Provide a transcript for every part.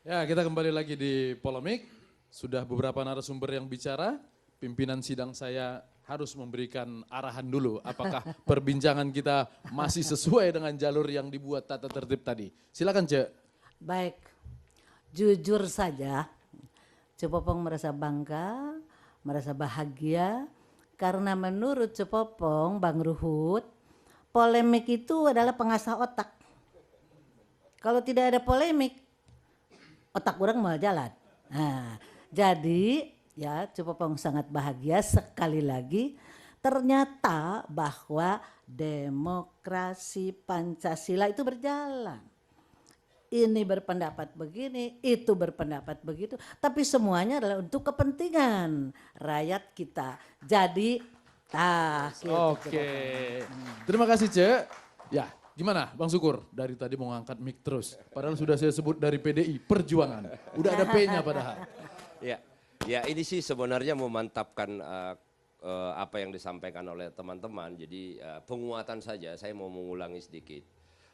Ya, kita kembali lagi di Polemik. Sudah beberapa narasumber yang bicara. Pimpinan sidang saya harus memberikan arahan dulu. Apakah perbincangan kita masih sesuai dengan jalur yang dibuat tata tertib tadi. Silakan, Cek. Baik, jujur saja, Cepopong merasa bangga, merasa bahagia, karena menurut Cepopong, Bang Ruhut, polemik itu adalah pengasah otak. Kalau tidak ada polemik, otak orang mau jalan. Nah, jadi ya Cepopong sangat bahagia sekali lagi. Ternyata bahwa demokrasi Pancasila itu berjalan. Ini berpendapat begini, itu berpendapat begitu. Tapi semuanya adalah untuk kepentingan rakyat kita. Jadi, gitu. Oke. Terima kasih, Cek. Ya, gimana Bang Syukur? Dari tadi mau ngangkat mic terus. Padahal sudah saya sebut dari PDI, Perjuangan. Udah ada P-nya padahal. Ya, ya ini sih sebenarnya memantapkan apa yang disampaikan oleh teman-teman. Jadi penguatan saja, saya mau mengulangi sedikit.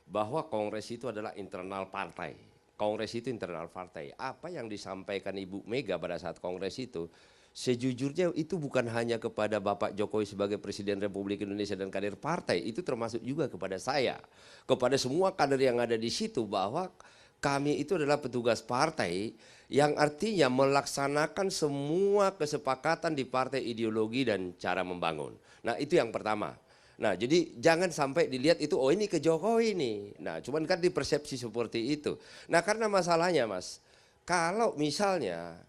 Bahwa Kongres itu adalah internal partai. Kongres itu internal partai. Apa yang disampaikan Ibu Mega pada saat Kongres itu, sejujurnya itu bukan hanya kepada Bapak Jokowi sebagai Presiden Republik Indonesia dan kader partai, itu termasuk juga kepada saya. Kepada semua kader yang ada di situ, bahwa kami itu adalah petugas partai yang artinya melaksanakan semua kesepakatan di partai, ideologi dan cara membangun. Nah itu yang pertama. Nah jadi jangan sampai dilihat itu, oh ini ke Jokowi nih. Nah cuman kan dipersepsi seperti itu. Nah karena masalahnya Mas, kalau misalnya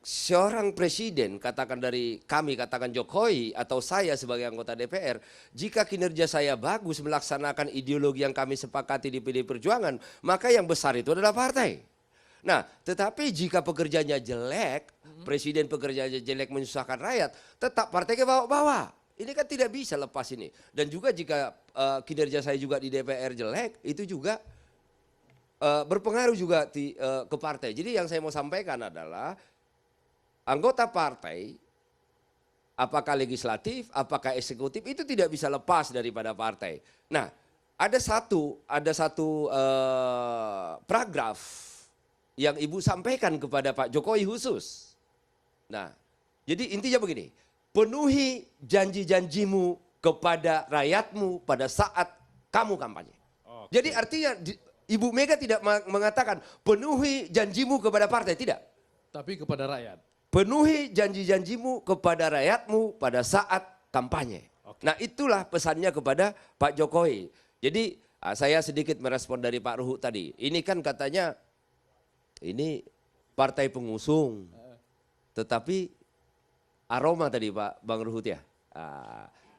seorang presiden, katakan dari kami, katakan Jokowi atau saya sebagai anggota DPR, jika kinerja saya bagus melaksanakan ideologi yang kami sepakati di PD Perjuangan, maka yang besar itu adalah partai. Nah tetapi jika pekerjaannya jelek, presiden pekerjaannya jelek menyusahkan rakyat, tetap partai ke bawah-bawah. Ini kan tidak bisa lepas ini. Dan juga jika kinerja saya juga di DPR jelek, itu juga berpengaruh juga ke partai. Jadi yang saya mau sampaikan adalah anggota partai, apakah legislatif, apakah eksekutif, itu tidak bisa lepas daripada partai. Nah, ada satu paragraf yang Ibu sampaikan kepada Pak Jokowi khusus. Nah, jadi intinya begini, penuhi janji-janjimu kepada rakyatmu pada saat kamu kampanye. Oke. Jadi artinya Ibu Mega tidak mengatakan penuhi janjimu kepada partai, tidak. Tapi kepada rakyat. Penuhi janji-janjimu kepada rakyatmu pada saat kampanye. Oke. Nah itulah pesannya kepada Pak Jokowi. Jadi saya sedikit merespon dari Pak Ruhut tadi. Ini kan katanya ini partai pengusung. Tetapi aroma tadi Pak Bang Ruhut ya.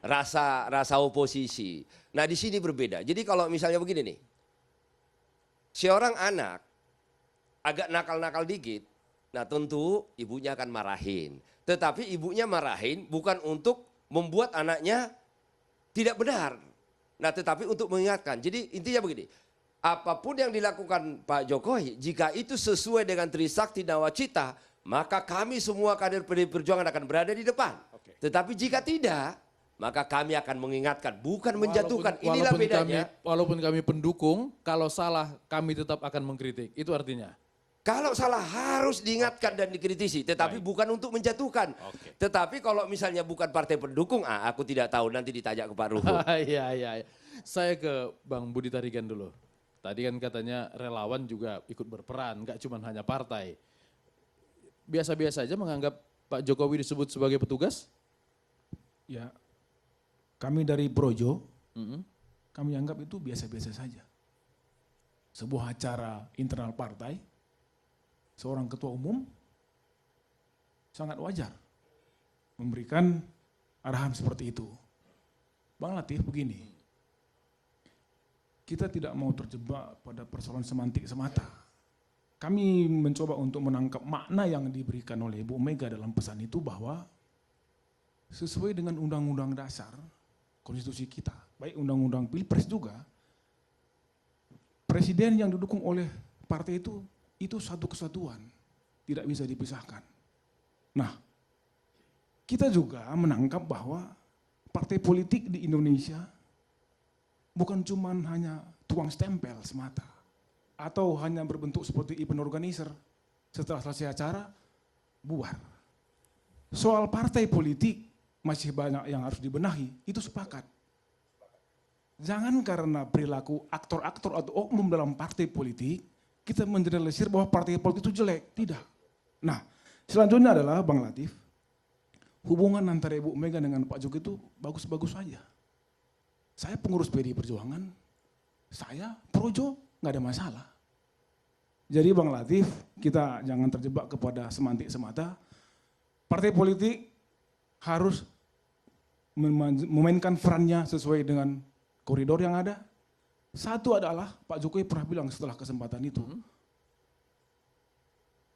Rasa oposisi. Nah di sini berbeda. Jadi kalau misalnya begini nih. Seorang anak agak nakal-nakal dikit. Nah tentu ibunya akan marahin. Tetapi ibunya marahin bukan untuk membuat anaknya tidak benar. Nah tetapi untuk mengingatkan. Jadi intinya begini. Apapun yang dilakukan Pak Jokowi, jika itu sesuai dengan Trisakti Nawacita, maka kami semua kader PDI Perjuangan akan berada di depan. Oke. Tetapi jika tidak, maka kami akan mengingatkan, bukan menjatuhkan. Inilah bedanya. Walaupun kami pendukung, kalau salah kami tetap akan mengkritik. Itu artinya? Kalau salah harus diingatkan dan dikritisi, tetapi bukan untuk menjatuhkan. Tetapi kalau misalnya bukan partai pendukung, aku tidak tahu, nanti ditanya ke Pak Ruhut. Iya. Saya ke Bang Budi Tarigan dulu. Tadi kan katanya relawan juga ikut berperan, nggak cuma hanya partai. Biasa-biasa aja menganggap Pak Jokowi disebut sebagai petugas? Ya, kami dari Projo, kami anggap itu biasa-biasa saja. Sebuah acara internal partai, seorang ketua umum sangat wajar memberikan arahan seperti itu. Bang Latif begini, kita tidak mau terjebak pada persoalan semantik semata. Kami mencoba untuk menangkap makna yang diberikan oleh Ibu Mega dalam pesan itu bahwa sesuai dengan undang-undang dasar konstitusi kita, baik undang-undang Pilpres juga, presiden yang didukung oleh partai itu satu kesatuan, tidak bisa dipisahkan. Nah, kita juga menangkap bahwa partai politik di Indonesia bukan cuma hanya tuang stempel semata. atau hanya berbentuk seperti event organizer. Setelah selesai acara, bubar. Soal partai politik masih banyak yang harus dibenahi, itu sepakat. Jangan karena perilaku aktor-aktor atau oknum dalam partai politik, kita mengeneralisir bahwa partai politik itu jelek. Tidak. Nah, selanjutnya adalah Bang Latif, hubungan antara Ibu Mega dengan Pak Jokowi itu bagus-bagus saja. Saya pengurus PDI Perjuangan, saya projo, nggak ada masalah. Jadi Bang Latif, kita jangan terjebak kepada semantik semata. Partai politik harus memainkan perannya sesuai dengan koridor yang ada. Satu adalah Pak Jokowi pernah bilang setelah kesempatan itu,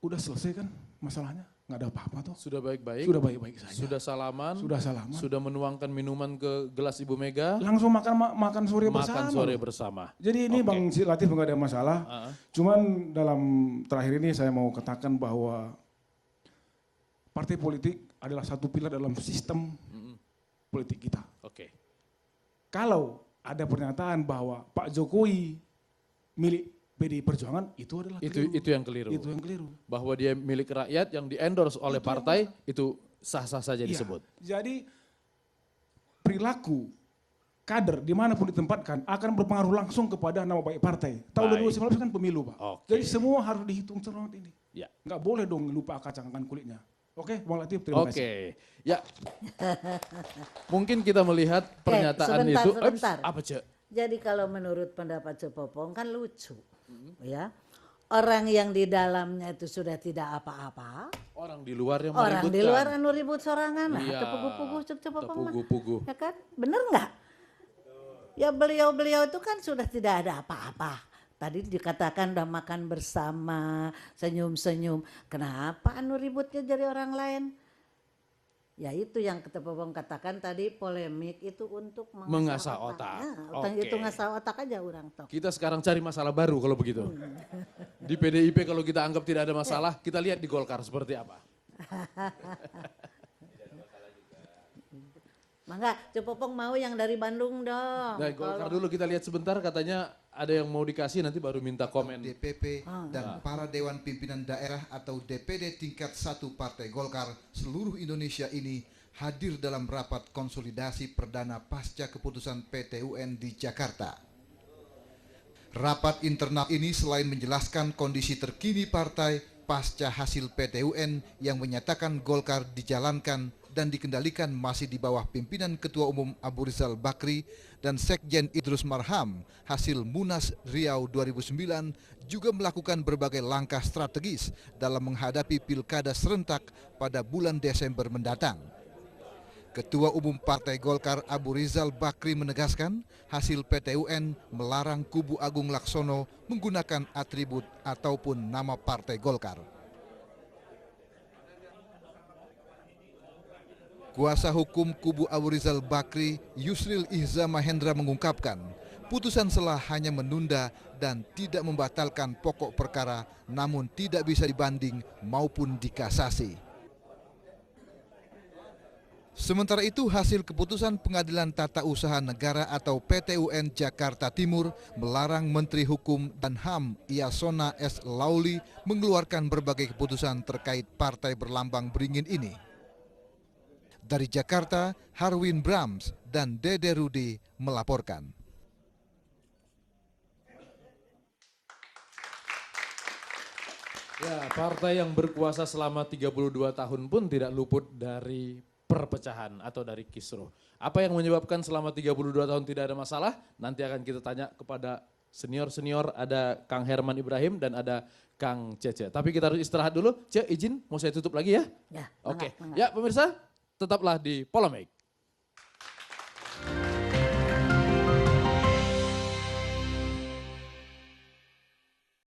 udah selesai kan masalahnya, nggak ada apa-apa toh. Sudah baik-baik. Sudah baik-baik saja. Sudah salaman. Sudah salaman. Sudah menuangkan minuman ke gelas Ibu Mega. Langsung makan sore bersama. Makan sore bersama. Jadi ini Oke. Bang Latif nggak ada masalah. Cuman dalam terakhir ini saya mau katakan bahwa partai politik adalah satu pilar dalam sistem politik kita. Oke. Kalau ada pernyataan bahwa Pak Jokowi milik PDI Perjuangan, itu adalah keliru. Itu yang keliru. Itu yang keliru. Bahwa dia milik rakyat yang di-endorse oleh partai itu sah-sah saja Iya. disebut. Jadi perilaku kader dimanapun ditempatkan akan berpengaruh langsung kepada nama baik partai. Tahun Baik. 2019 kan pemilu Pak. Oke. Jadi semua harus dihitung cermat ini. Ya. Nggak boleh dong lupa kacangkan kulitnya. Oke, Bang Latif, terima kasih. Oke. Ya. Mungkin kita melihat pernyataan sebentar, itu. sebentar. Apa, Cek? Jadi kalau menurut pendapat Cepopong kan lucu, ya. Orang yang di dalamnya itu sudah tidak apa-apa, Orang di luar yang orang di meributkan. luar anu ribut sorangan, nah, Iya, tepugu-pugu Cepopong mah. tepugu-pugu. Ya kan, bener nggak? Ya beliau-beliau itu kan sudah tidak ada apa-apa. Tadi dikatakan udah makan bersama, senyum-senyum. Kenapa anu ributnya jadi orang lain? Ya itu yang Cepopong katakan tadi, polemik itu untuk Mengasah otak. Nah, Oke. itu ngasah otak aja orang tok. Kita sekarang cari masalah baru kalau begitu. Di PDIP kalau kita anggap tidak ada masalah, kita lihat di Golkar seperti apa. Mangga, Cepopong mau yang dari Bandung dong. Nah, Golkar dulu kita lihat sebentar, katanya ada yang mau dikasih, nanti baru minta komen. DPP dan para Dewan Pimpinan Daerah atau DPD tingkat 1 Partai Golkar seluruh Indonesia ini hadir dalam rapat konsolidasi perdana pasca keputusan PT UN di Jakarta. Rapat internal ini selain menjelaskan kondisi terkini partai pasca hasil PT UN yang menyatakan Golkar dijalankan dan dikendalikan masih di bawah pimpinan Ketua Umum Abu Rizal Bakri dan Sekjen Idrus Marham hasil Munas Riau 2009 juga melakukan berbagai langkah strategis dalam menghadapi pilkada serentak pada bulan Desember mendatang. Ketua Umum Partai Golkar Abu Rizal Bakri menegaskan hasil PT UN melarang kubu Agung Laksono menggunakan atribut ataupun nama Partai Golkar. Kuasa hukum kubu Abu Rizal Bakri, Yusril Ihza Mahendra mengungkapkan, putusan selah hanya menunda dan tidak membatalkan pokok perkara, namun tidak bisa dibanding maupun dikasasi. Sementara itu, hasil keputusan Pengadilan Tata Usaha Negara atau PT UN Jakarta Timur melarang Menteri Hukum dan HAM Yasona S. Lauli mengeluarkan berbagai keputusan terkait partai berlambang beringin ini. Dari Jakarta, Harwin Brahms dan Dede Rudi melaporkan. Ya, partai yang berkuasa selama 32 tahun pun tidak luput dari perpecahan atau dari kisruh. Apa yang menyebabkan selama 32 tahun tidak ada masalah? Nanti akan kita tanya kepada senior-senior, ada Kang Herman Ibrahim dan ada Kang Cece. Tapi kita harus istirahat dulu. Cek, izin mau saya tutup lagi ya? Ya, Oke. mangga. Ya pemirsa, tetaplah di Polemik.